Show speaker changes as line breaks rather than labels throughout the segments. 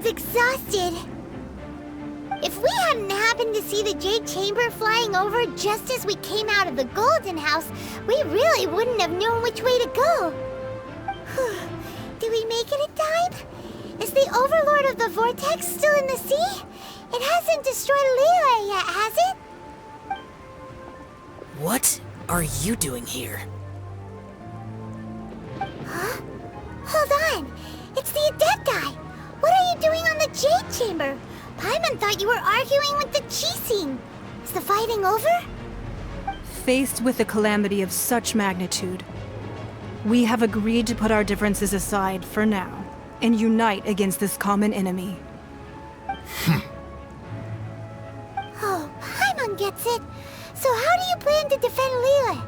exhausted. If we hadn't happened to see the Jade Chamber flying over just as we came out of the Golden House, we really wouldn't have known which way to go. Did we make it in time? Is the Overlord of the Vortex still in the sea? It hasn't destroyed Liyue yet, has it?
What are you doing here?
Huh? Hold on! It's the Adepti! What are you doing on the Jade Chamber? Paimon thought you were arguing with the Chising. Is the fighting over?
Faced with a calamity of such magnitude, we have agreed to put our differences aside for now and unite against this common enemy.
Oh, Paimon gets it. So how do you plan to defend Liyue?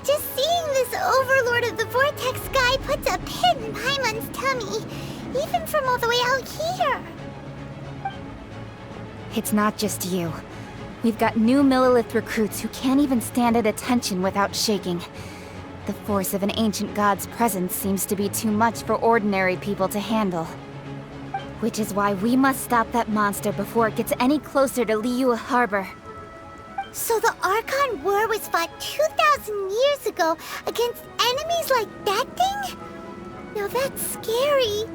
Just seeing this Overlord of the Vortex guy puts a pit in Paimon's tummy, even from all the way out here.
It's not just you. We've got new Millilith recruits who can't even stand at attention without shaking. The force of an ancient god's presence seems to be too much for ordinary people to handle. Which is why we must stop that monster before it gets any closer to Liyue Harbor.
So the Archon War was fought 2,000 years ago against enemies like that thing? Now that's scary.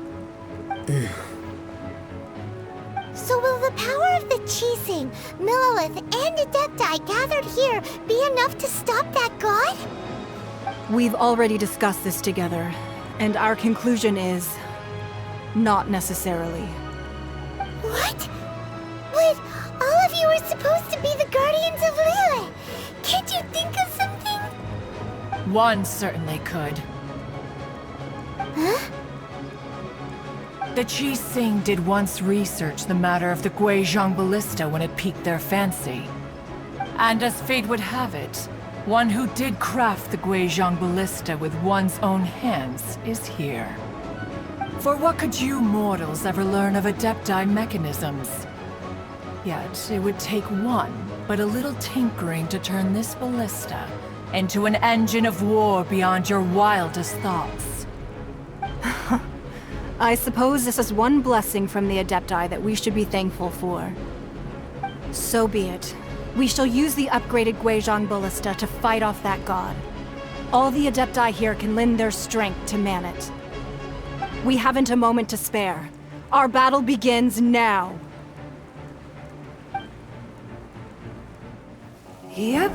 So will the power of the Chising, Millilith, and Adepti gathered here be enough to stop that god?
We've already discussed this together, and our conclusion is... not necessarily.
What? But all of you are supposed to be the Guardians of Liyue. Can't you think of something?
One certainly could.
Huh?
The Chising did once research the matter of the Guizhong Ballista when it piqued their fancy. And as fate would have it, one who did craft the Guizhong Ballista with one's own hands is here. For what could you mortals ever learn of Adepti mechanisms? Yet, it would take one, but a little tinkering to turn this ballista into an engine of war beyond your wildest thoughts.
I suppose this is one blessing from the Adepti that we should be thankful for. So be it. We shall use the upgraded Guizhong Ballista to fight off that god. All the Adepti here can lend their strength to man it. We haven't a moment to spare. Our battle begins now. Yep.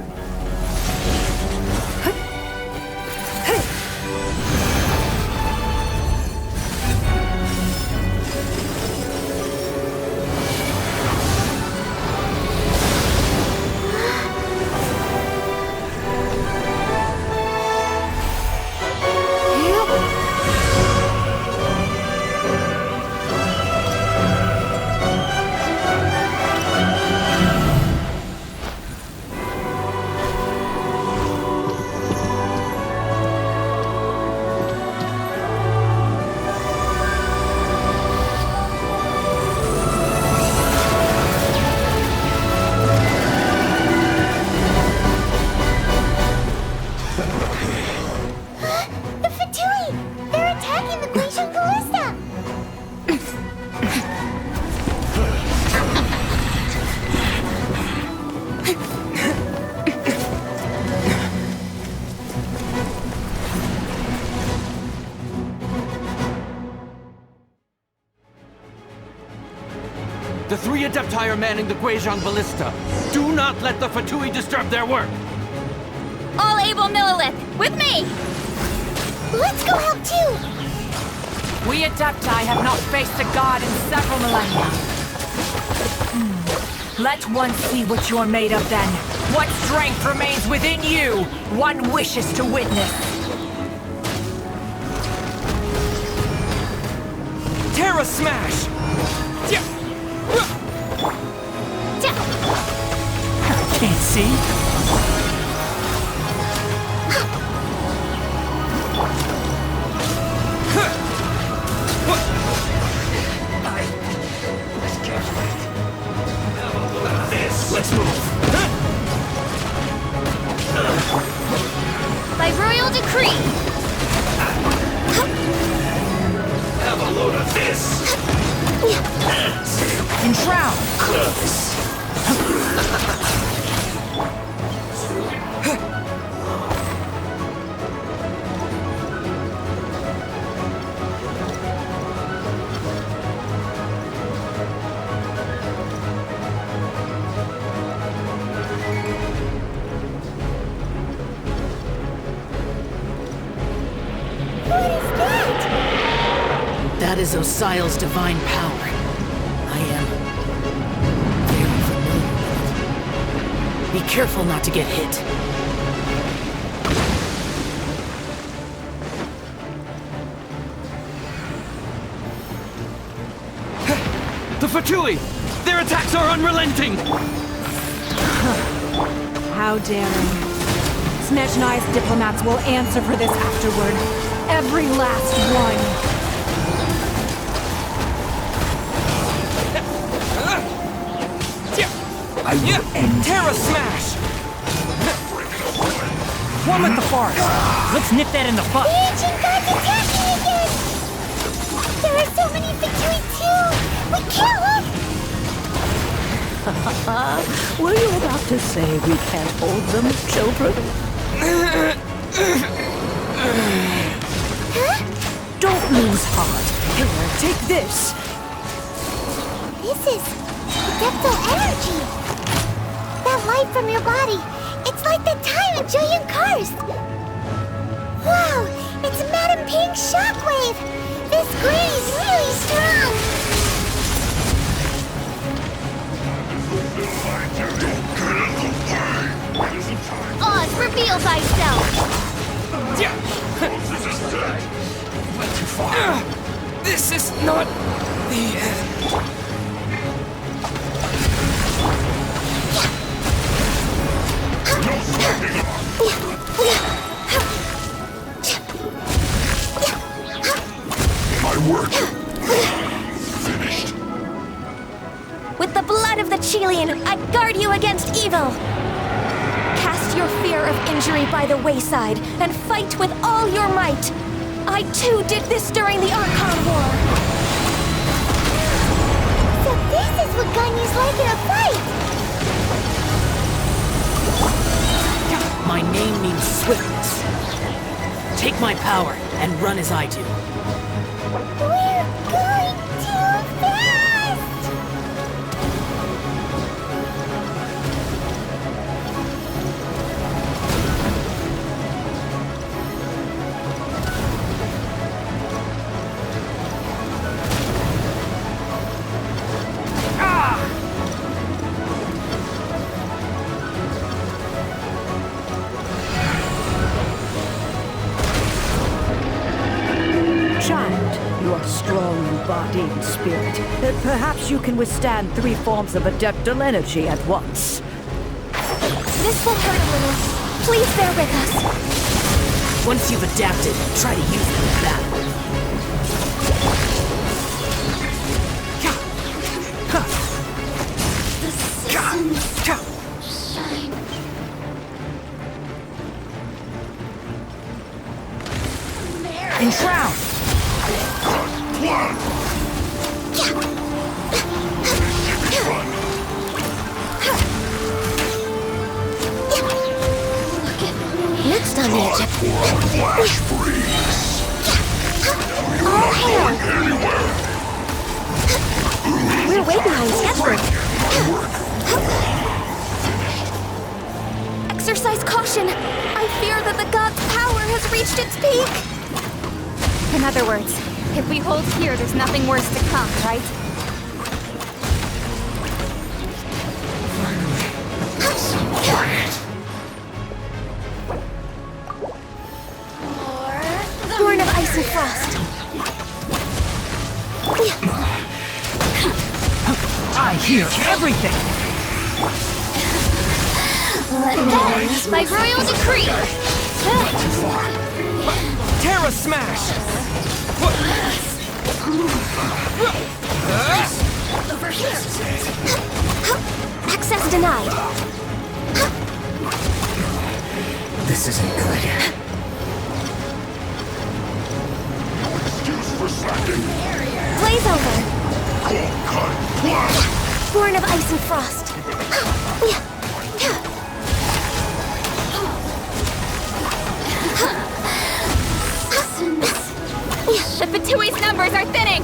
The three Adepti are manning the Guizhong Ballista. Do not let the Fatui disturb their work!
All able Millilith, with me!
Let's go help too!
We Adepti have not faced a god in several millennia. Let one see what you're made of then. What strength remains within you, one wishes to witness.
Terra Smash!
Can't see.
Let's move.
By royal decree!
That is Osial's divine power. I am very familiar with it. Be careful not to get hit.
The Fatui! Their attacks are unrelenting!
How daring. Snezhnai's diplomats will answer for this afterward. Every last one.
I will end
Terra Smash! One with the forest. Let's nip that in the butt.
The ancient gods attacking again! There are so many Fatui too! We can't look!
Were you about to say we can't hold them, children? Don't lose heart. Here, take this.
This is adeptal energy! That light from your body, it's like the time in Julian Karst! Wow, it's Madame Ping's shockwave! This green is really strong! Oz, reveal thyself!
This is not the end.
my work. Finished.
With the blood of the Chilean, I guard you against evil! Cast your fear of injury by the wayside, and fight with all your might! I too did this during the Archon War!
So this is what Ganyu's like in a fight!
My name means swiftness. Take my power and run as I do.
We're going too fast!
Child, you are strong in body and spirit. Perhaps you can withstand 3 forms of adeptal energy at once.
This will hurt a little. Please bear with us.
Once you've adapted, try to use it in battle.
Enshroud!
Next on the agenda.
Flash freeze.
All hail! We're way behind schedule. Exercise caution. I fear that the god's power has reached its peak.
In other words, if we hold here, there's nothing worse to come, right?
Born of ice and frost.
I hear everything!
By royal decree.
Terra Smash!
Over here. Access denied.
This isn't good. Excuse for slacking.
Blaze over.
Cut.
Born of ice and frost.
The Fatui's numbers are thinning!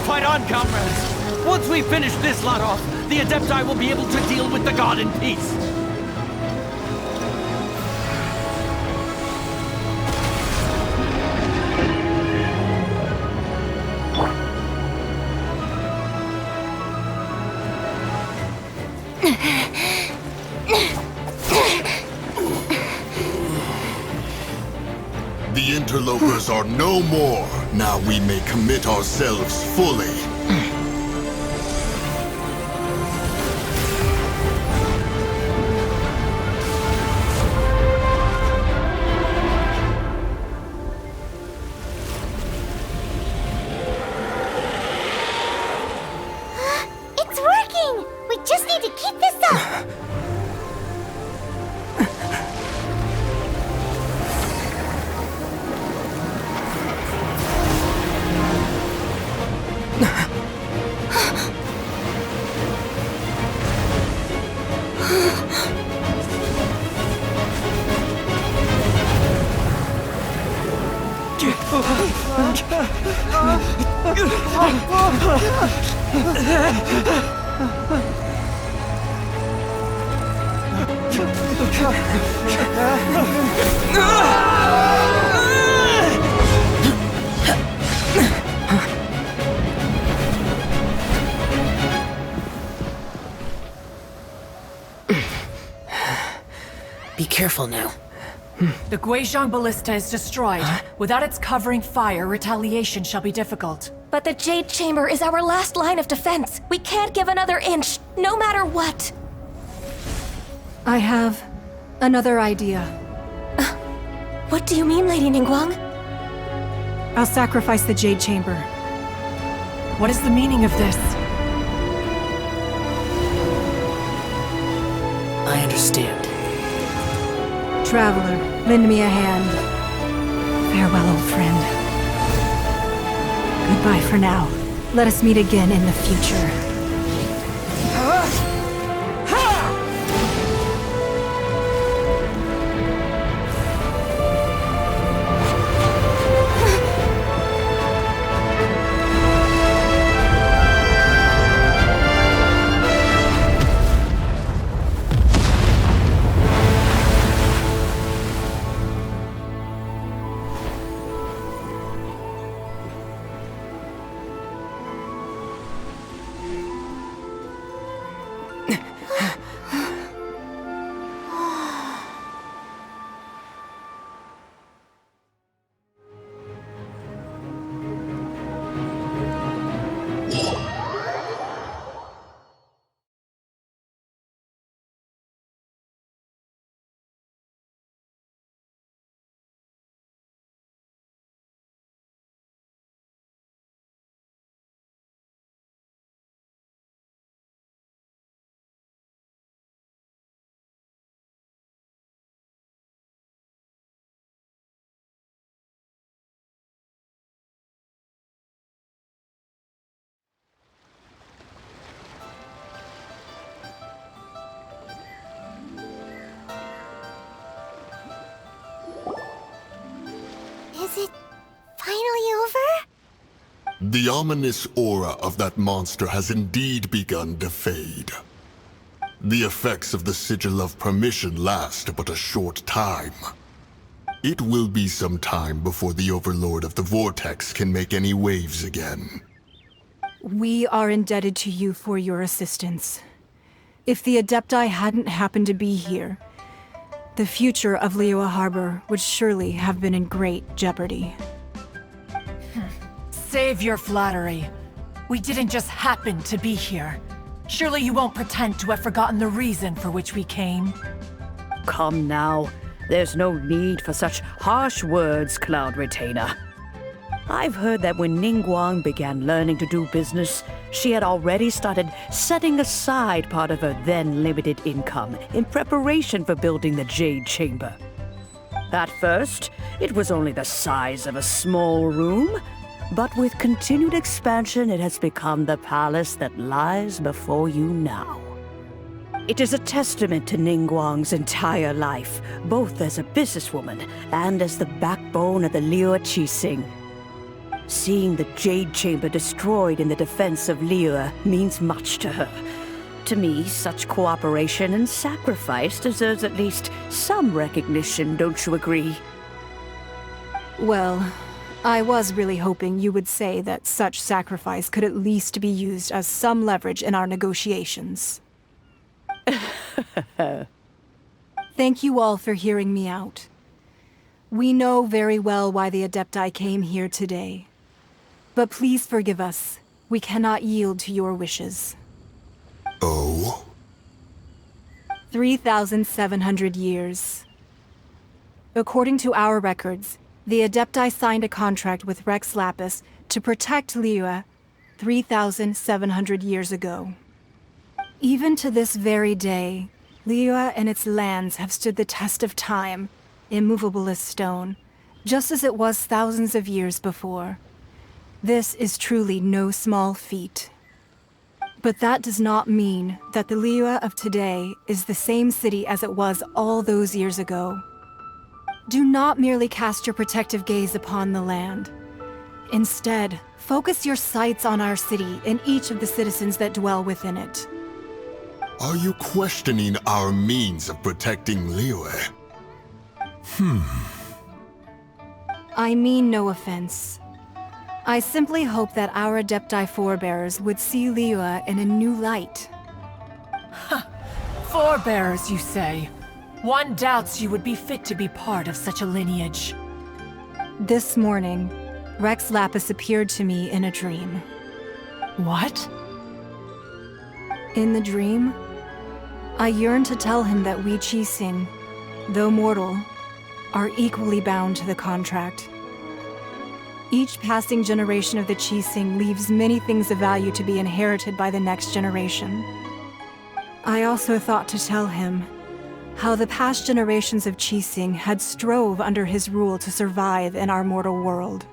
Fight on, comrades! Once we finish this lot off, the Adepti will be able to deal with the god in peace!
The interlopers are no more. Now we may commit ourselves fully.
It's working! We just need to keep this up!
Be careful now.
The Guizhong Ballista is destroyed. Without its covering fire, retaliation shall be difficult.
But the Jade Chamber is our last line of defense. We can't give another inch, no matter what.
I have another idea.
What do you mean, Lady Ningguang?
I'll sacrifice the Jade Chamber.
What is the meaning of this?
I understand.
Traveler, lend me a hand. Farewell, old friend. Goodbye for now. Let us meet again in the future.
Is it finally over?
The ominous aura of that monster has indeed begun to fade. The effects of the Sigil of Permission last but a short time. It will be some time before the Overlord of the Vortex can make any waves again.
We are indebted to you for your assistance. If the Adepti hadn't happened to be here, the future of Liyue Harbor would surely have been in great jeopardy.
Save your flattery. We didn't just happen to be here. Surely you won't pretend to have forgotten the reason for which we came.
Come now. There's no need for such harsh words, Cloud Retainer. I've heard that when Ningguang began learning to do business, she had already started setting aside part of her then limited income in preparation for building the Jade Chamber. At first, it was only the size of a small room, but with continued expansion, it has become the palace that lies before you now. It is a testament to Ningguang's entire life, both as a businesswoman and as the backbone of the Liyue Qixing. Seeing the Jade Chamber destroyed in the defense of Liyue means much to her. To me, such cooperation and sacrifice deserves at least some recognition, don't you agree?
Well, I was really hoping you would say that such sacrifice could at least be used as some leverage in our negotiations. Thank you all for hearing me out. We know very well why the Adepti came here today. But please forgive us. We cannot yield to your wishes.
Oh?
3,700 years. According to our records, the Adepti signed a contract with Rex Lapis to protect Liyue 3,700 years ago. Even to this very day, Liyue and its lands have stood the test of time, immovable as stone, just as it was thousands of years before. This is truly no small feat. But that does not mean that the Liyue of today is the same city as it was all those years ago. Do not merely cast your protective gaze upon the land. Instead, focus your sights on our city and each of the citizens that dwell within it.
Are you questioning our means of protecting Liyue?
I mean no offense. I simply hope that our Adepti forebears would see Liyue in a new light.
Forebears, you say? One doubts you would be fit to be part of such a lineage.
This morning, Rex Lapis appeared to me in a dream.
What?
In the dream, I yearned to tell him that we Qixing, though mortal, are equally bound to the contract. Each passing generation of the Qixing leaves many things of value to be inherited by the next generation. I also thought to tell him how the past generations of Qixing had strove under his rule to survive in our mortal world,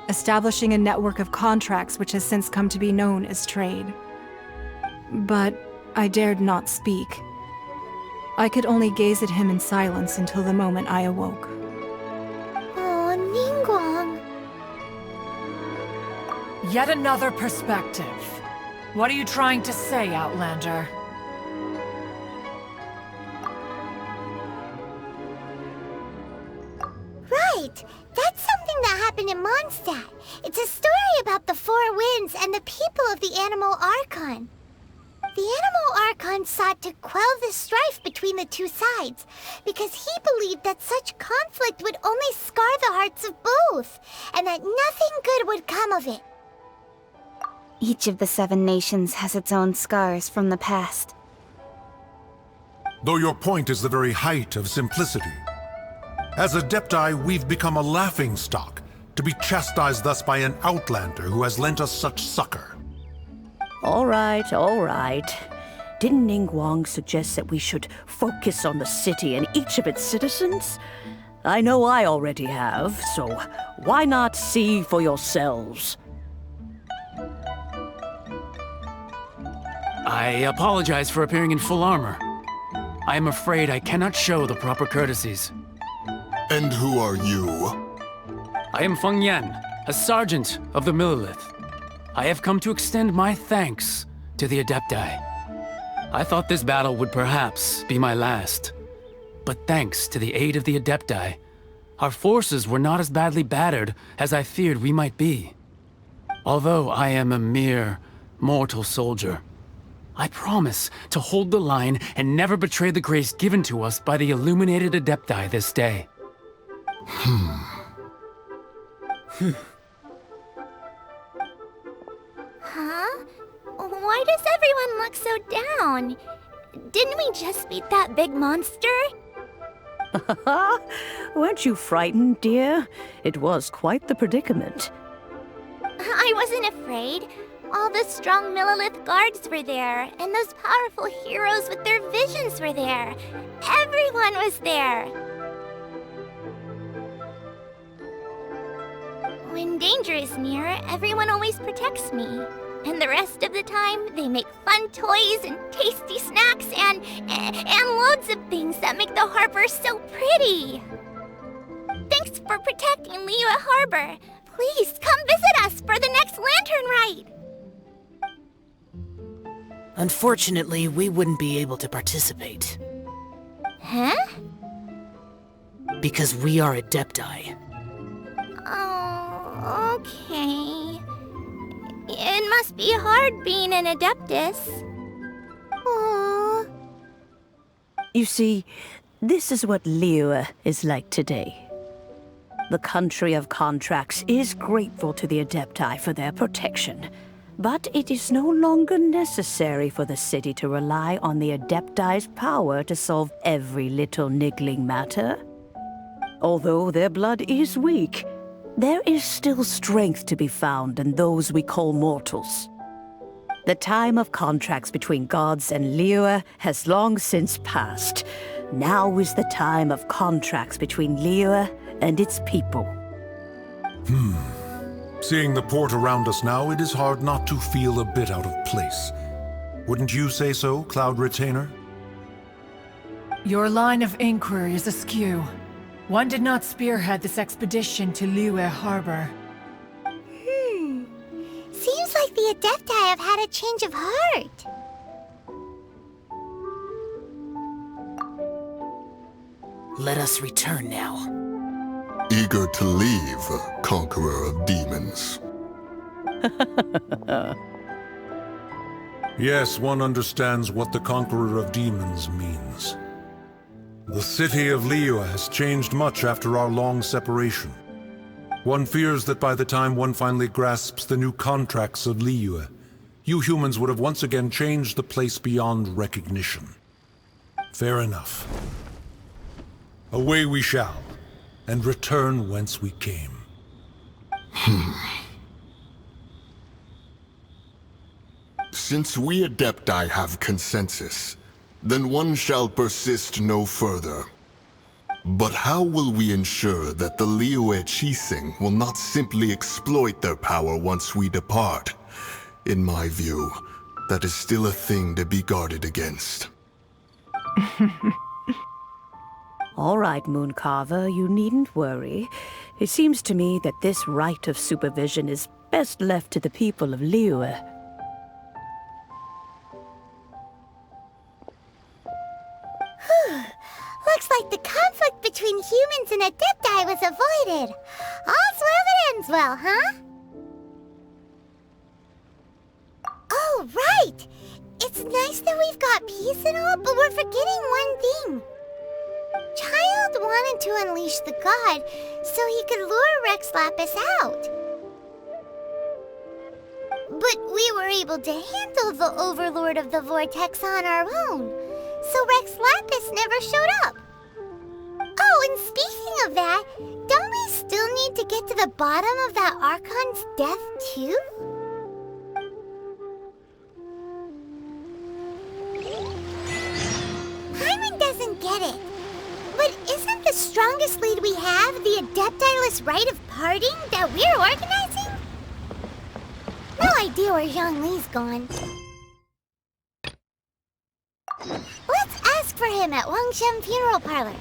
establishing a network of contracts which has since come to be known as trade. But I dared not speak. I could only gaze at him in silence until the moment I awoke.
Oh, Ningguang.
Yet another perspective. What are you trying to say, Outlander?
Right! That's something that happened in Mondstadt. It's a story about the Four Winds and the people of the Animal Archon. The Animal Archon sought to quell the strife between the two sides, because he believed that such conflict would only scar the hearts of both, and that nothing good would come of it.
Each of the 7 nations has its own scars from the past.
Though your point is the very height of simplicity. As Adepti, we've become a laughingstock, to be chastised thus by an outlander who has lent us such succor.
All right, all right. Didn't Ningguang suggest that we should focus on the city and each of its citizens? I know I already have, so why not see for yourselves?
I apologize for appearing in full armor. I am afraid I cannot show the proper courtesies.
And who are you?
I am Feng Yan, a sergeant of the Millilith. I have come to extend my thanks to the Adepti. I thought this battle would perhaps be my last. But thanks to the aid of the Adepti, our forces were not as badly battered as I feared we might be. Although I am a mere mortal soldier, I promise to hold the line and never betray the grace given to us by the illuminated Adepti this day.
Huh? Why does everyone look so down? Didn't we just beat that big monster?
Weren't you frightened, dear? It was quite the predicament.
I wasn't afraid. All the strong Millilith guards were there, and those powerful heroes with their visions were there. Everyone was there. When danger is near, everyone always protects me. And the rest of the time, they make fun toys and tasty snacks and loads of things that make the harbor so pretty. Thanks for protecting Liyue Harbor. Please come visit us for the next lantern rite.
Unfortunately, we wouldn't be able to participate.
Huh?
Because we are Adepti.
Oh, okay. It must be hard being an Adeptus. Aww.
You see, this is what Liyue is like today. The country of contracts is grateful to the Adepti for their protection, but it is no longer necessary for the city to rely on the Adepti's power to solve every little niggling matter. Although their blood is weak, there is still strength to be found in those we call mortals. The time of contracts between gods and Liyue has long since passed. Now is the time of contracts between Liyue and its people.
Seeing the port around us now, it is hard not to feel a bit out of place. Wouldn't you say so, Cloud Retainer?
Your line of inquiry is askew. One did not spearhead this expedition to Liyue Harbor.
Seems like the Adepti have had a change of heart.
Let us return now.
Eager to leave, Conqueror of Demons.
Yes, one understands what the Conqueror of Demons means. The city of Liyue has changed much after our long separation. One fears that by the time one finally grasps the new contracts of Liyue, you humans would have once again changed the place beyond recognition. Fair enough. Away we shall, and return whence we came.
Since we Adepti have consensus, then one shall persist no further. But how will we ensure that the Liyue Qixing will not simply exploit their power once we depart? In my view, that is still a thing to be guarded against.
All right, Mooncarver, you needn't worry. It seems to me that this right of supervision is best left to the people of Liyue.
Looks like the conflict between humans and Adepti was avoided. All's well that ends well, huh? Oh, right! It's nice that we've got peace and all, but we're forgetting one thing. Child wanted to unleash the god so he could lure Rex Lapis out. But we were able to handle the Overlord of the Vortex on our own, so Rex Lapis never showed up. Oh, and speaking of that, don't we still need to get to the bottom of that Archon's death, too? Hyman doesn't get it. But isn't the strongest lead we have the Adepti-less rite of parting that we're organizing? No idea where Zhongli's gone. Let's ask for him at Wangshen Funeral Parlor.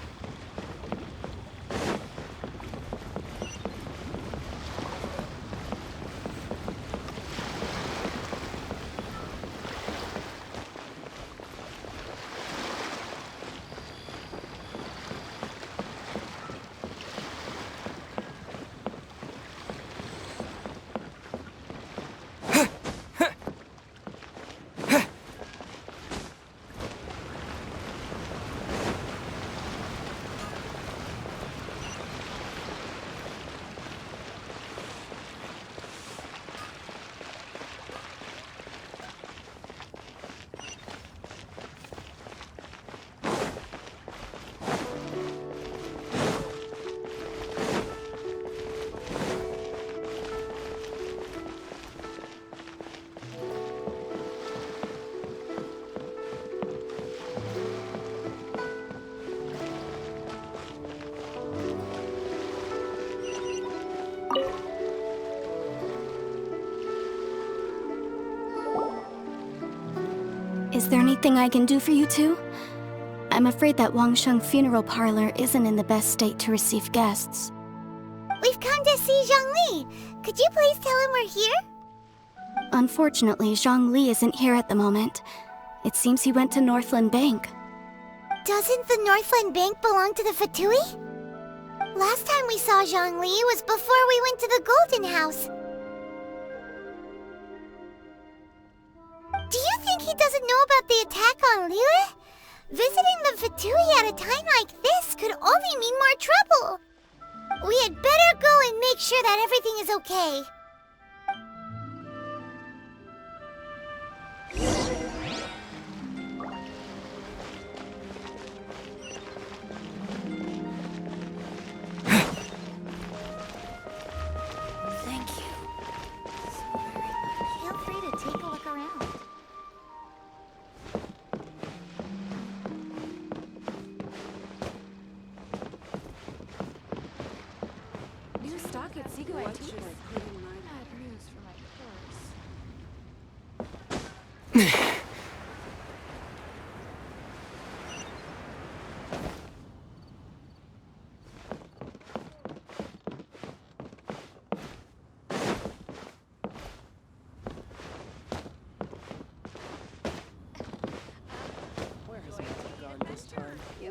Is there anything I can do for you two? I'm afraid that Wangshen Funeral Parlor isn't in the best state to receive guests.
We've come to see Zhongli. Could you please tell him we're here?
Unfortunately, Zhongli isn't here at the moment. It seems he went to Northland Bank.
Doesn't the Northland Bank belong to the Fatui? Last time we saw Zhongli was before we went to the Golden House. Do you think he doesn't know about the attack on Liyue? Visiting the Fatui at a time like this could only mean more trouble. We had better go and make sure that everything is okay.
Thank you so very much. Feel free to take a look around. New stock at Seago IT. Bad news for my purse.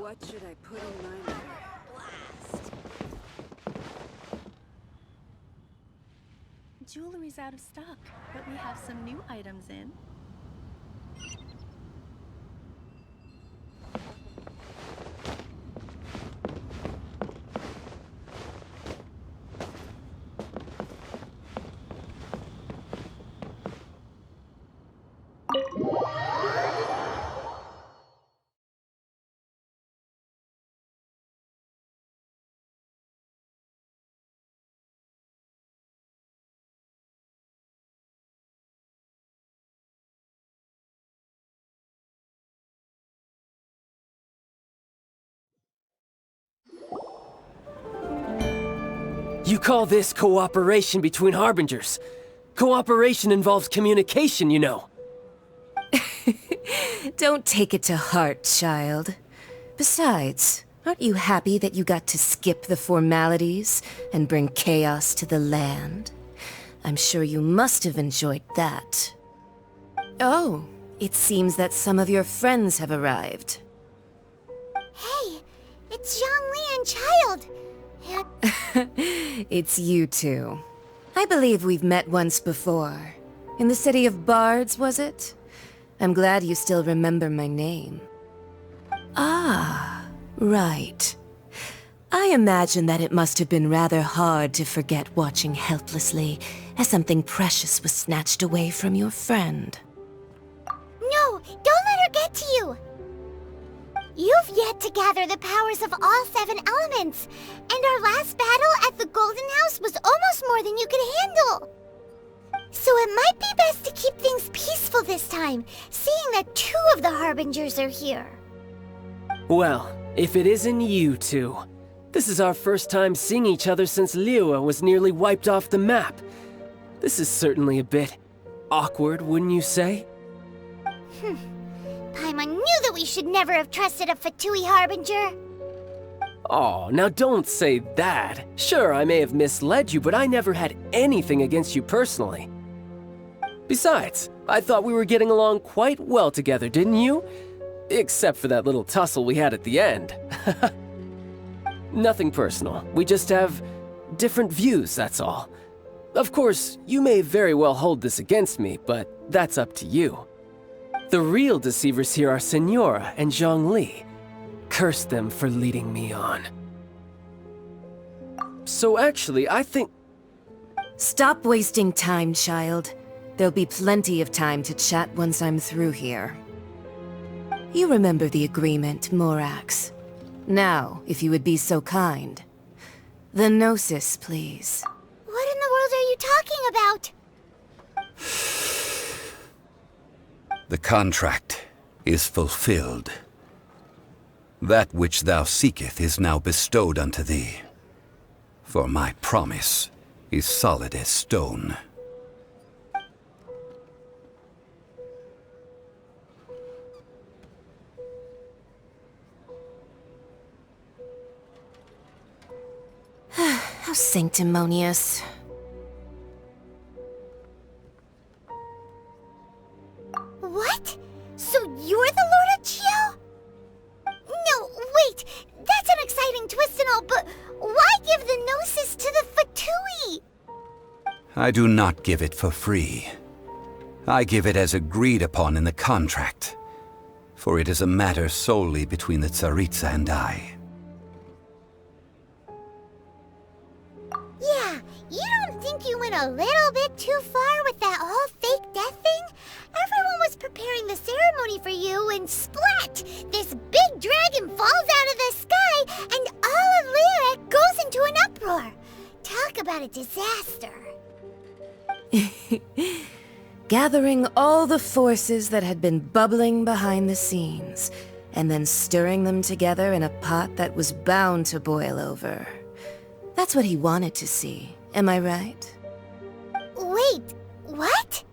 What should I put in my letter? Blast!
Jewelry's out of stock, but we have some new items in.
You call this cooperation between Harbingers? Cooperation involves communication, you know.
Don't take it to heart, child. Besides, aren't you happy that you got to skip the formalities and bring chaos to the land? I'm sure you must have enjoyed that. Oh, it seems that some of your friends have arrived.
Hey, it's Zhongli and Child.
It's you two. I believe we've met once before. In the city of Bards, was it? I'm glad you still remember my name. Ah, right. I imagine that it must have been rather hard to forget watching helplessly as something precious was snatched away from your friend.
No, don't let her get to you. You've yet to gather the powers of all 7 elements, and our last battle at the Golden House was almost more than you could handle. So it might be best to keep things peaceful this time, seeing that 2 of the Harbingers are here.
Well, if it isn't you two. This is our first time seeing each other since Liyue was nearly wiped off the map. This is certainly a bit awkward, wouldn't you say?
Paimon knew that we should never have trusted a Fatui Harbinger.
Oh, now don't say that. Sure, I may have misled you, but I never had anything against you personally. Besides, I thought we were getting along quite well together, didn't you? Except for that little tussle we had at the end. Nothing personal. We just have different views, that's all. Of course, you may very well hold this against me, but that's up to you. The real deceivers here are Senora and Zhongli. Curse them for leading me on. So actually, I think...
Stop wasting time, child. There'll be plenty of time to chat once I'm through here. You remember the agreement, Morax. Now, if you would be so kind. The Gnosis, please.
What in the world are you talking about?
The contract is fulfilled. That which thou seeketh is now bestowed unto thee. For my promise is solid as stone.
How sanctimonious.
What? So you're the Lord of Chio? No, wait! That's an exciting twist and all, but why give the Gnosis to the Fatui?
I do not give it for free. I give it as agreed upon in the contract. for it is a matter solely between the Tsaritsa and I.
Yeah, you don't think you went a little bit too far with that whole fake death thing? Everyone was preparing the ceremony for you and splat! This big dragon falls out of the sky and all of Lyra goes into an uproar. Talk about a disaster.
Gathering all the forces that had been bubbling behind the scenes, and then stirring them together in a pot that was bound to boil over. That's what he wanted to see, am I right?
Wait, what?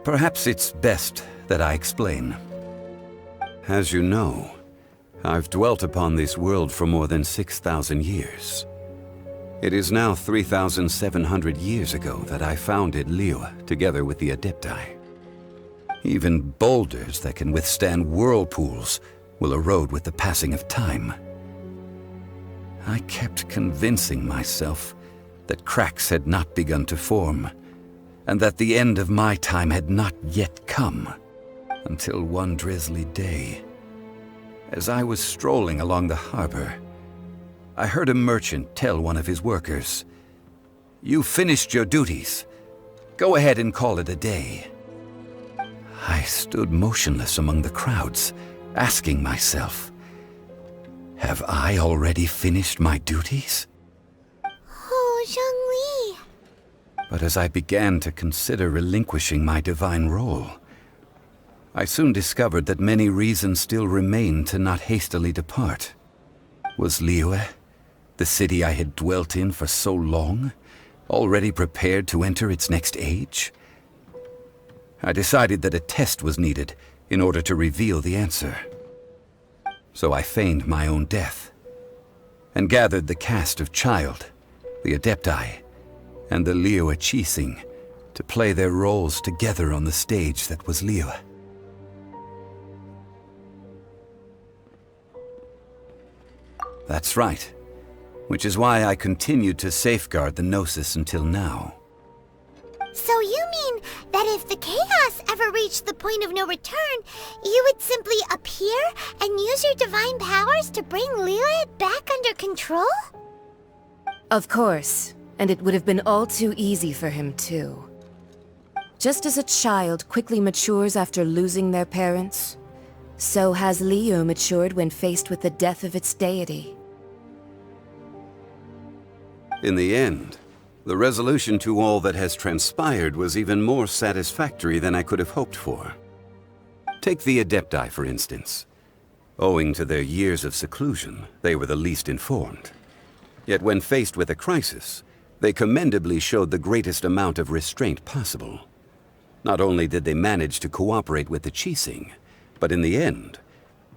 Perhaps it's best that I explain. As you know, I've dwelt upon this world for more than 6,000 years. It is now 3,700 years ago that I founded Liyue together with the Adepti. Even boulders that can withstand whirlpools will erode with the passing of time. I kept convincing myself that cracks had not begun to form, and that the end of my time had not yet come, until one drizzly day, as I was strolling along the harbor, I heard a merchant tell one of his workers, "You've finished your duties. Go ahead and call it a day." I stood motionless among the crowds, asking myself, have I already finished my duties?
Oh, Zhongli.
But as I began to consider relinquishing my divine role, I soon discovered that many reasons still remained to not hastily depart. Was Liyue, the city I had dwelt in for so long, already prepared to enter its next age? I decided that a test was needed in order to reveal the answer. So I feigned my own death, and gathered the cast of Child, the Adepti, and the Liyue Qixing to play their roles together on the stage that was Liyue. That's right. Which is why I continued to safeguard the Gnosis until now.
So you mean that if the chaos ever reached the point of no return, you would simply appear and use your divine powers to bring Liyue back under control?
Of course, and it would have been all too easy for him too. Just as a child quickly matures after losing their parents, so has Liyue matured when faced with the death of its deity.
In the end, the resolution to all that has transpired was even more satisfactory than I could have hoped for. Take the Adepti, for instance. Owing to their years of seclusion, they were the least informed. Yet when faced with a crisis, they commendably showed the greatest amount of restraint possible. Not only did they manage to cooperate with the Qixing, but in the end,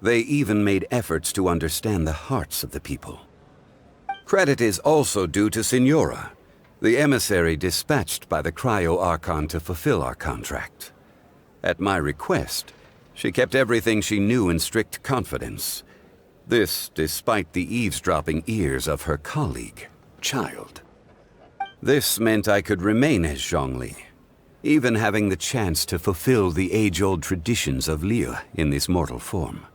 they even made efforts to understand the hearts of the people. Credit is also due to Signora, the emissary dispatched by the Cryo-Archon to fulfill our contract. At my request, she kept everything she knew in strict confidence. This despite the eavesdropping ears of her colleague, Child. This meant I could remain as Zhongli, even having the chance to fulfill the age-old traditions of Liyue in this mortal form.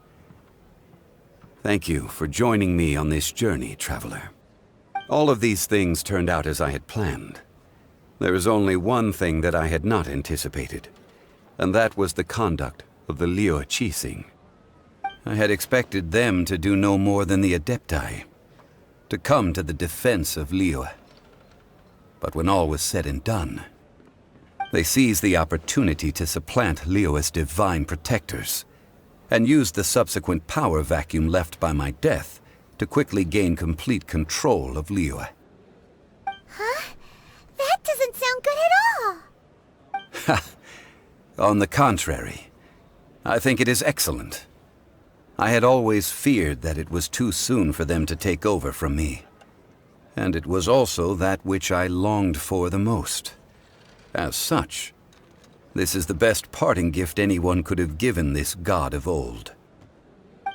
Thank you for joining me on this journey, Traveler. All of these things turned out as I had planned. There is only one thing that I had not anticipated, and that was the conduct of the Liyue Qixing. I had expected them to do no more than the Adepti, to come to the defense of Liyue. But when all was said and done, they seized the opportunity to supplant Liyue as divine protectors, and used the subsequent power vacuum left by my death to quickly gain complete control of Liyue.
Huh? That doesn't sound good at all!
Ha! On the contrary, I think it is excellent. I had always feared that it was too soon for them to take over from me. And it was also that which I longed for the most. As such, this is the best parting gift anyone could have given this god of old.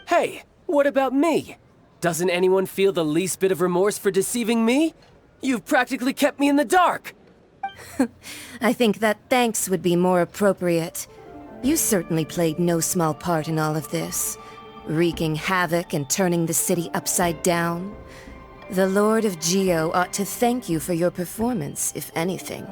Hey, what about me? Doesn't anyone feel the least bit of remorse for deceiving me? You've practically kept me in the dark!
I think that thanks would be more appropriate. You certainly played no small part in all of this, wreaking havoc and turning the city upside down. The Lord of Geo ought to thank you for your performance, if anything.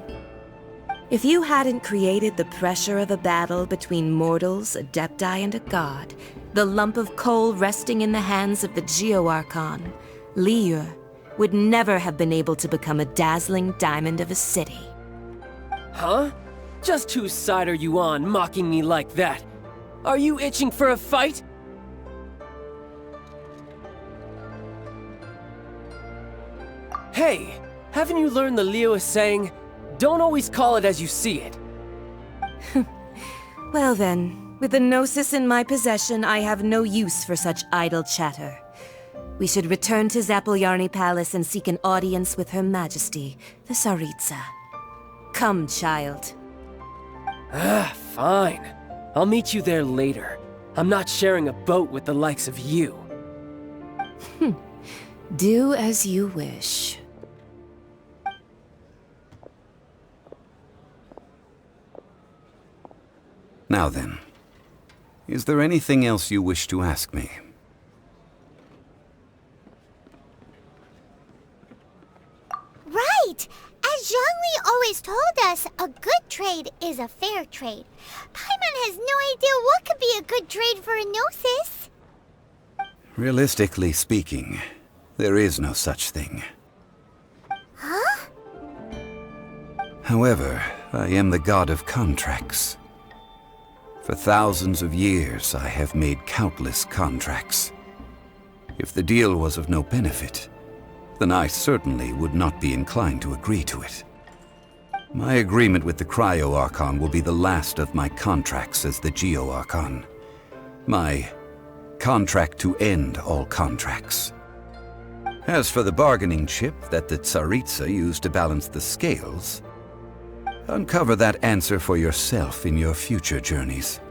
If you hadn't created the pressure of a battle between mortals, Adepti, and a god, the lump of coal resting in the hands of the Geo-Archon, Liyue, would never have been able to become a dazzling diamond of a city.
Huh? Just whose side are you on, mocking me like that? Are you itching for a fight? Hey, haven't you learned the Liyue saying, don't always call it as you see it?
Well then, with the Gnosis in my possession, I have no use for such idle chatter. We should return to Zapoljarny Palace and seek an audience with Her Majesty, the Tsaritsa. Come, child.
Fine. I'll meet you there later. I'm not sharing a boat with the likes of you.
Do as you wish.
Now then, is there anything else you wish to ask me?
Right! As Zhongli always told us, a good trade is a fair trade. Paimon has no idea what could be a good trade for a Gnosis.
Realistically speaking, there is no such thing.
Huh?
However, I am the god of contracts. For thousands of years, I have made countless contracts. If the deal was of no benefit, then I certainly would not be inclined to agree to it. My agreement with the Cryo-Archon will be the last of my contracts as the Geo-Archon. My contract to end all contracts. As for the bargaining chip that the Tsaritsa used to balance the scales, uncover that answer for yourself in your future journeys.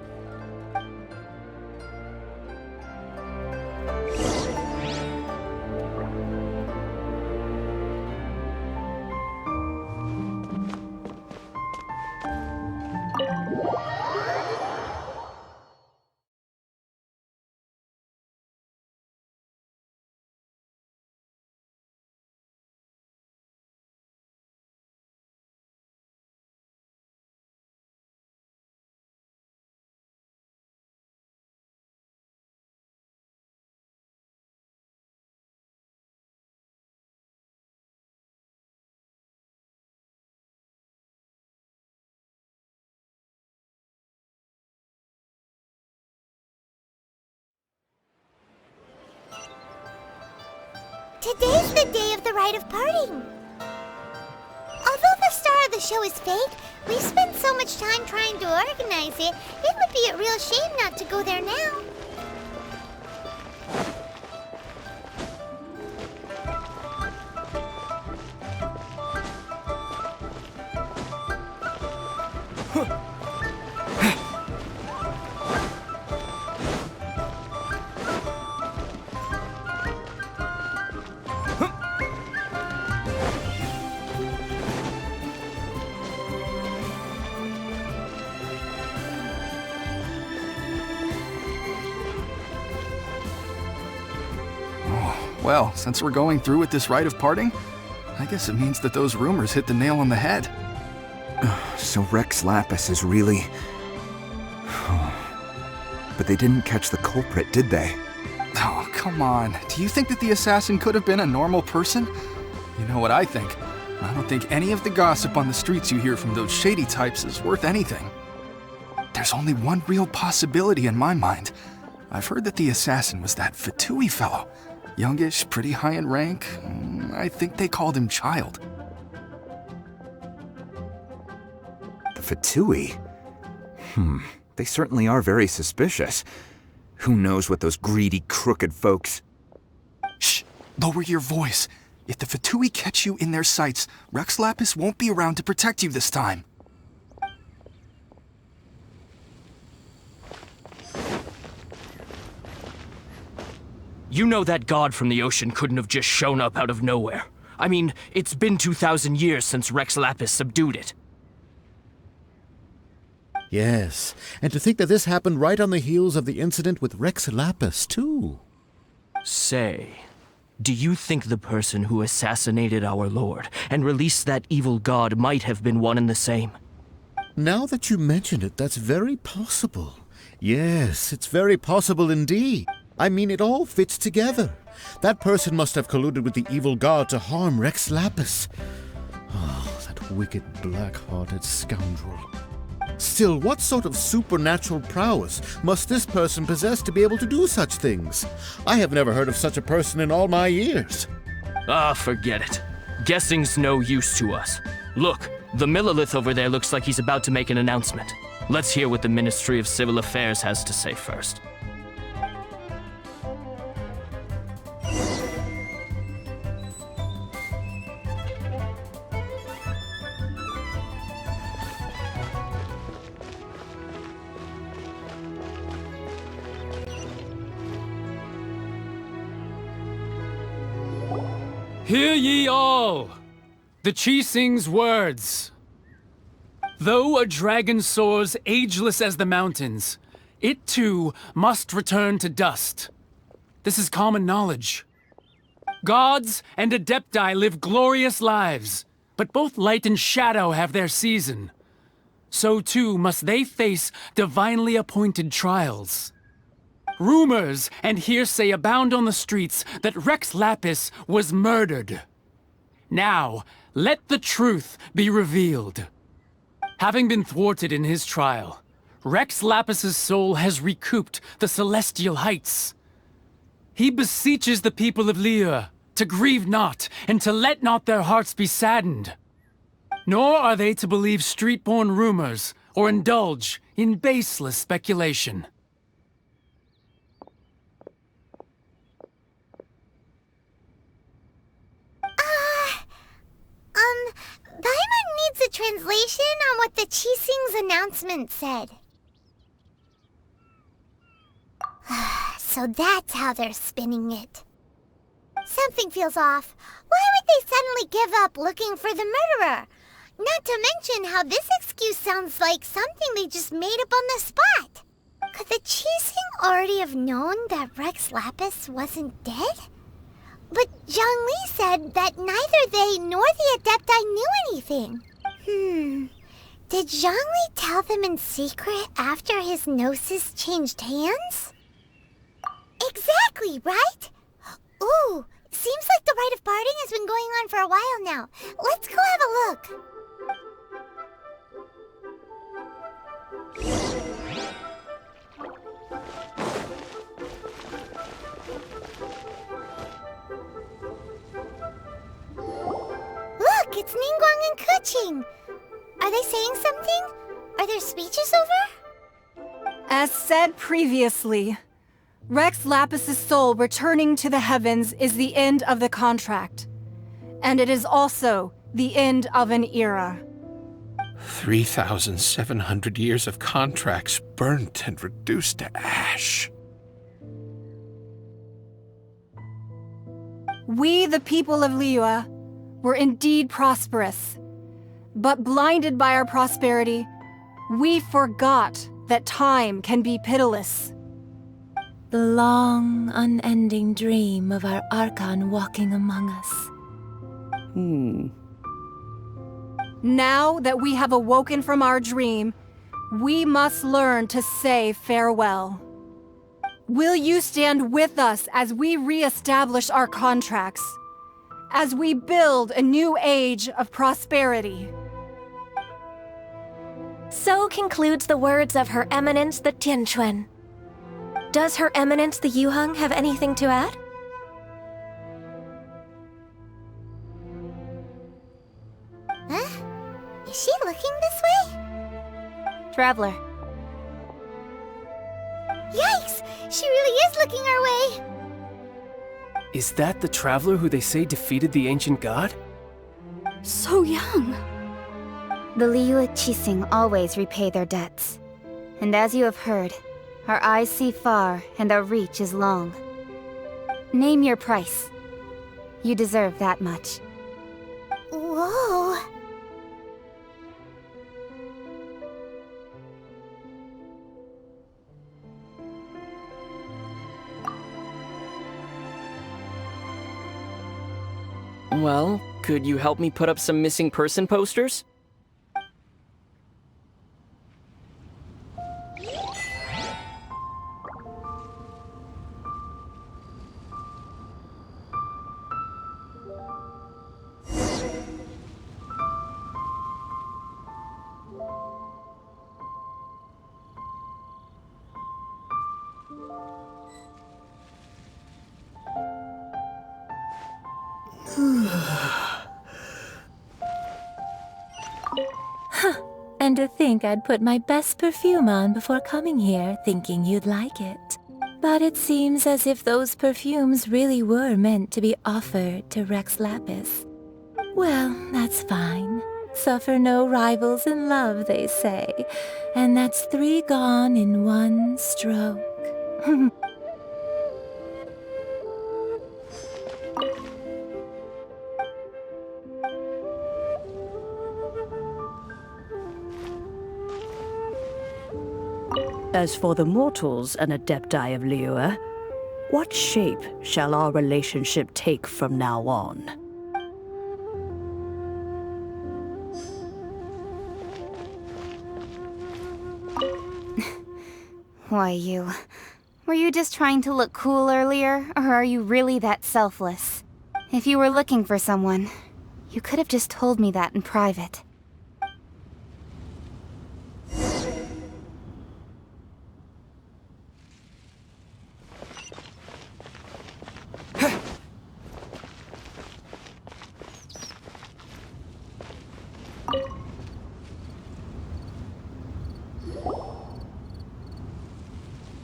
Today's the day of the rite of parting. Although the star of the show is fate, we've spent so much time trying to organize it, it would be a real shame not to go there now.
Well, since we're going through with this rite of parting, I guess it means that those rumors hit the nail on the head.
So Rex Lapis is really... But they didn't catch the culprit, did they?
Oh, come on. Do you think that the assassin could have been a normal person? You know what I think. I don't think any of the gossip on the streets you hear from those shady types is worth anything. There's only one real possibility in my mind. I've heard that the assassin was that Fatui fellow. Youngish, pretty high in rank. I think they called him Child.
The Fatui? They certainly are very suspicious. Who knows what those greedy, crooked folks...
Shh! Lower your voice. If the Fatui catch you in their sights, Rex Lapis won't be around to protect you this time.
You know that god from the ocean couldn't have just shown up out of nowhere. I mean, it's been 2,000 years since Rex Lapis subdued it.
Yes, and to think that this happened right on the heels of the incident with Rex Lapis, too.
Say, do you think the person who assassinated our lord and released that evil god might have been one and the same?
Now that you mention it, that's very possible. Yes, it's very possible indeed. I mean, it all fits together. That person must have colluded with the evil god to harm Rex Lapis. Oh, that wicked, black-hearted scoundrel. Still, what sort of supernatural prowess must this person possess to be able to do such things? I have never heard of such a person in all my years.
Ah, forget it. Guessing's no use to us. Look, the Millilith over there looks like he's about to make an announcement. Let's hear what the Ministry of Civil Affairs has to say first.
Hear ye all! The Qixing's words. Though a dragon soars ageless as the mountains, it too must return to dust. This is common knowledge. Gods and Adepti live glorious lives, but both light and shadow have their season. So too must they face divinely appointed trials. Rumors and hearsay abound on the streets that Rex Lapis was murdered. Now, let the truth be revealed. Having been thwarted in his trial, Rex Lapis's soul has recouped the celestial heights. He beseeches the people of Liyue to grieve not and to let not their hearts be saddened. Nor are they to believe street-born rumors or indulge in baseless speculation.
Paimon needs a translation on what the Qixing's announcement said. So that's how they're spinning it. Something feels off. Why would they suddenly give up looking for the murderer? Not to mention how this excuse sounds like something they just made up on the spot. Could the Qixing already have known that Rex Lapis wasn't dead? But Zhongli said that neither they nor the Adepti knew anything. Did Zhongli tell them in secret after his gnosis changed hands? Exactly, right? Ooh, seems like the rite of parting has been going on for a while now. Let's go have a look. Look, it's Ningguang and Keqing. Are they saying something? Are their speeches over?
As said previously, Rex Lapis's soul returning to the heavens is the end of the contract. And it is also the end of an era.
3,700 years of contracts burnt and reduced to ash.
We, the people of Liyue, were indeed prosperous. But blinded by our prosperity, we forgot that time can be pitiless.
The long, unending dream of our Archon walking among us.
Now that we have awoken from our dream, we must learn to say farewell. Will you stand with us as we re-establish our contracts? As we build a new age of prosperity?
So concludes the words of Her Eminence the Tianquan. Does Her Eminence the Yuheng have anything to add?
Huh? Is she looking this way?
Traveler.
Yikes! She really is looking our way!
Is that the traveler who they say defeated the ancient god?
So young.
The Liyue Qixing always repay their debts. And as you have heard, our eyes see far and our reach is long. Name your price. You deserve that much.
Whoa!
Well, could you help me put up some missing person posters?
And to think I'd put my best perfume on before coming here, thinking you'd like it. But it seems as if those perfumes really were meant to be offered to Rex Lapis. Well, that's fine. Suffer no rivals in love, they say. And that's 3 gone in 1 stroke.
As for the mortals and Adepti of Liyue, what shape shall our relationship take from now on?
Why, you... Were you just trying to look cool earlier, or are you really that selfless? If you were looking for someone, you could have just told me that in private.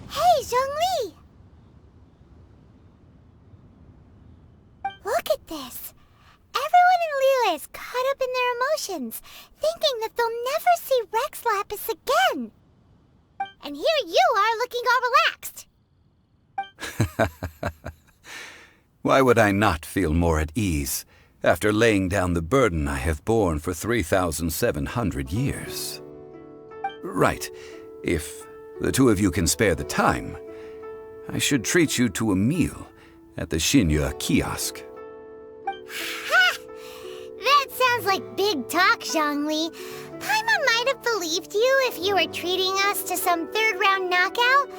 Hey, Zhongli! Look at this. Everyone in Liyue is caught up in their emotions, thinking that they'll never see Rex Lapis again. And here you are looking all relaxed.
Why would I not feel more at ease after laying down the burden I have borne for 3,700 years? Right, if the two of you can spare the time, I should treat you to a meal at the Xinyue kiosk.
Ha! That sounds like big talk, Zhongli. Paimon might have believed you if you were treating us to some third-round knockout,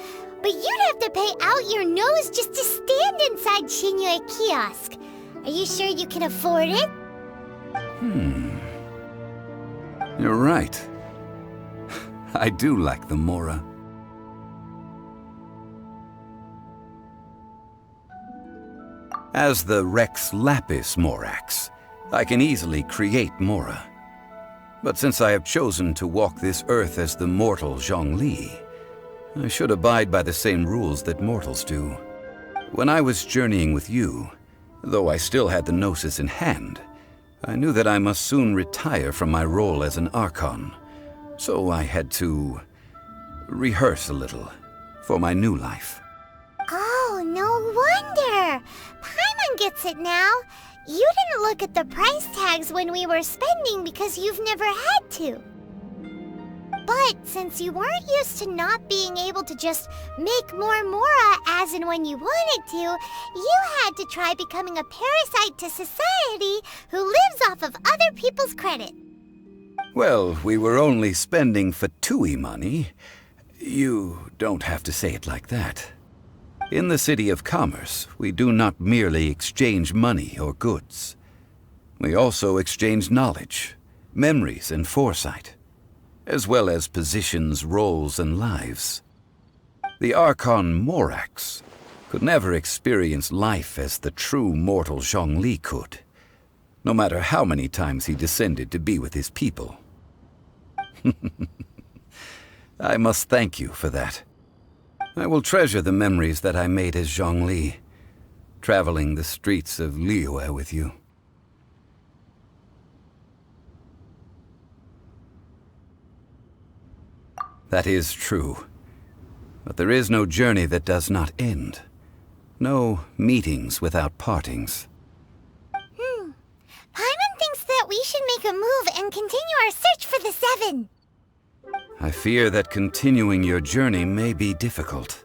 but you'd have to pay out your nose just to stand inside Xinyue kiosk. Are you sure you can afford it?
You're right. I do like the Mora. As the Rex Lapis Morax, I can easily create Mora. But since I have chosen to walk this earth as the mortal Zhongli, I should abide by the same rules that mortals do. When I was journeying with you, though I still had the Gnosis in hand, I knew that I must soon retire from my role as an Archon, so I had to rehearse a little for my new life.
Oh, no wonder! Paimon gets it now. You didn't look at the price tags when we were spending because you've never had to. But since you weren't used to not being able to just make more Mora as and when you wanted to, you had to try becoming a parasite to society who lives off of other people's credit.
Well, we were only spending Fatui money. You don't have to say it like that. In the City of Commerce, we do not merely exchange money or goods. We also exchange knowledge, memories, and foresight, as well as positions, roles, and lives. The Archon Morax could never experience life as the true mortal Zhongli could, no matter how many times he descended to be with his people. I must thank you for that. I will treasure the memories that I made as Zhongli, traveling the streets of Liyue with you. That is true. But there is no journey that does not end. No meetings without partings.
Paimon thinks that we should make a move and continue our search for the 7.
I fear that continuing your journey may be difficult.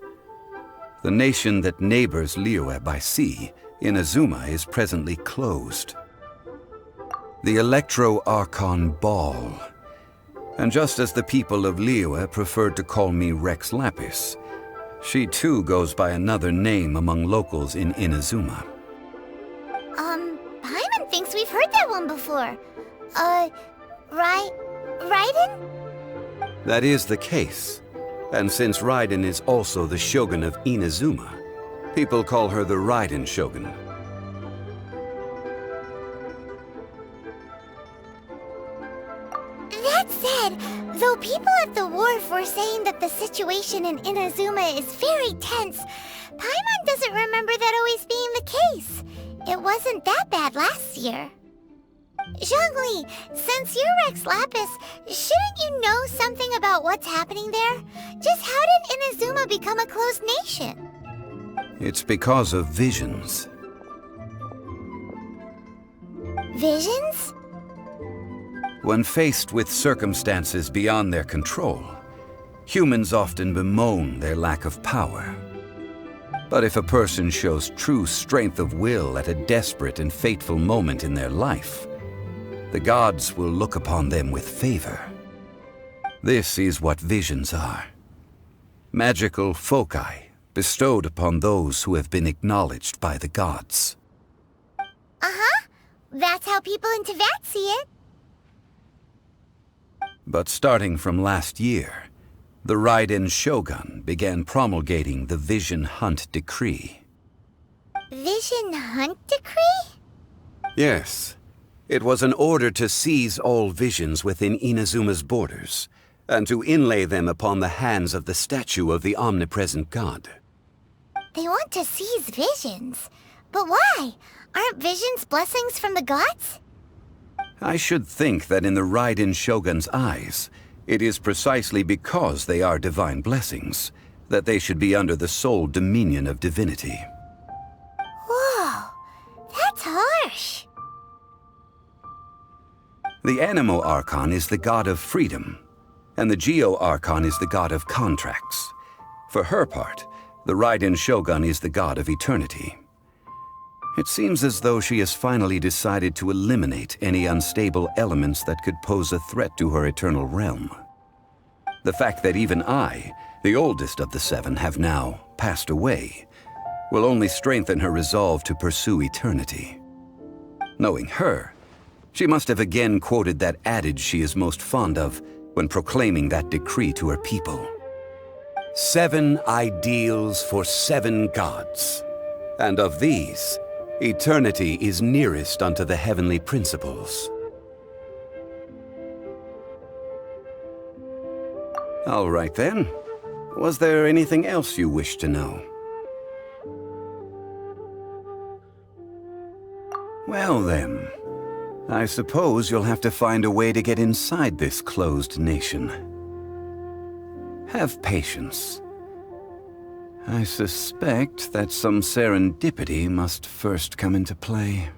The nation that neighbors Liyue by sea, Inazuma, is presently closed. The Electro-Archon Ball. And just as the people of Liyue preferred to call me Rex Lapis, she too goes by another name among locals in Inazuma.
Paimon thinks we've heard that one before. Raiden?
That is the case. And since Raiden is also the Shogun of Inazuma, people call her the Raiden Shogun.
That said, though people at the wharf were saying that the situation in Inazuma is very tense, Paimon doesn't remember that always being the case. It wasn't that bad last year. Zhongli, since you're Rex Lapis, shouldn't you know something about what's happening there? Just how did Inazuma become a closed nation?
It's because of visions.
Visions?
When faced with circumstances beyond their control, humans often bemoan their lack of power. But if a person shows true strength of will at a desperate and fateful moment in their life, the gods will look upon them with favor. This is what visions are. Magical foci bestowed upon those who have been acknowledged by the gods.
Uh-huh. That's how people in Teyvat see it.
But starting from last year, the Raiden Shogun began promulgating the Vision Hunt Decree.
Vision Hunt Decree?
Yes. It was an order to seize all visions within Inazuma's borders, and to inlay them upon the hands of the statue of the omnipresent god.
They want to seize visions. But why? Aren't visions blessings from the gods?
I should think that in the Raiden Shogun's eyes, it is precisely because they are divine blessings that they should be under the sole dominion of divinity.
Whoa, that's harsh.
The Animo Archon is the god of freedom, and the Geo Archon is the god of contracts. For her part, the Raiden Shogun is the god of eternity. It seems as though she has finally decided to eliminate any unstable elements that could pose a threat to her eternal realm. The fact that even I, the oldest of the seven, have now passed away, will only strengthen her resolve to pursue eternity. Knowing her, she must have again quoted that adage she is most fond of when proclaiming that decree to her people. 7 ideals for 7 gods, and of these, eternity is nearest unto the heavenly principles. All right then. Was there anything else you wish to know? Well then, I suppose you'll have to find a way to get inside this closed nation. Have patience. I suspect that some serendipity must first come into play.